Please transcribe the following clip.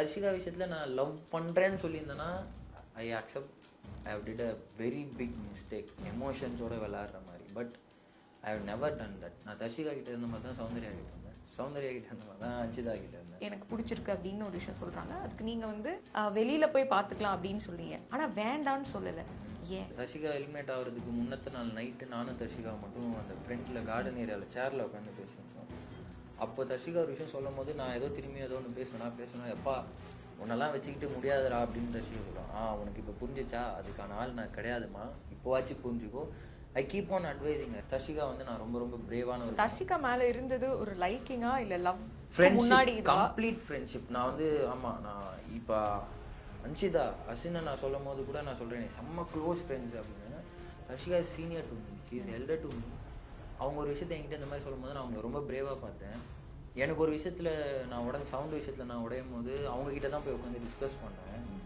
தர்ஷிகா விஷயத்தில் நான் லவ் பண்ணுறேன்னு சொல்லியிருந்தேன்னா I accept I have did a very big mistake, எமோஷன்ஸோடு விளாட்ற மாதிரி. But I have never done that. நான் தர்ஷிகா கிட்ட இருந்த மாதிரி தான் சௌந்தர்யா கிட்ட இருந்தேன், சௌந்தர்யா கிட்ட இருந்த மாதிரி தான் அஞ்சிதா கிட்ட இருந்தேன். எனக்கு பிடிச்சிருக்கு அப்படின்னு ஒரு விஷயம் சொல்கிறாங்க, அதுக்கு நீங்கள் வந்து வெளியில் போய் பார்த்துக்கலாம் அப்படின்னு சொல்றீங்க, ஆனால் வேண்டான்னு சொல்லலை. ஏன்? தர்ஷிகா ஹெல்மெட் ஆகிறதுக்கு முன்னத்த நாள் நைட்டு நானும் தர்ஷிகா மட்டும் அந்த ஃப்ரண்ட்டில் கார்டன் ஏரியாவில் சேரில் உட்காந்து பேசியிருந்தோம். அப்போ தர்ஷிகா ஒரு விஷயம் சொல்லும் போது நான் ஏதோ திரும்பி ஏதோ ஒன்று பேசணும், எப்பா உன்னெல்லாம் வச்சுக்கிட்டு முடியாதுடா அப்படின்னு தர்ஷிகா சொல்லுவான். உனக்கு இப்போ புரிஞ்சிச்சா, அதுக்கான ஆள் நான் கிடையாதுமா, இப்போவாச்சும் புரிஞ்சுக்கோ. I keep on advising. Dharshika வந்து நான் ரொம்ப ரொம்ப பிரேவான ஒரு தர்ஷிகா மேலே இருந்தது ஒரு லைக்கிங்கா இல்லை லவ்? Friendship, complete friendship. நான் வந்து ஆமாம், நான் இப்போ அன்ஷிதா அசினை நான் சொல்லும் போது கூட நான் சொல்கிறேன் செம்ம க்ளோஸ் ஃப்ரெண்ட்ஸ் அப்படின்னு. Dharshika senior to me, she is elder to me. அவங்க ஒரு விஷயத்தை என்கிட்ட இந்த மாதிரி சொல்லும் போது நான் அவங்க ரொம்ப பிரேவாக பார்த்தேன். எனக்கு ஒரு விஷயத்தில் நான் சவுண்ட் விஷயத்தில் நான் உடையும் போது அவங்ககிட்ட தான் போய் உட்காந்து டிஸ்கஸ் பண்ணேன்.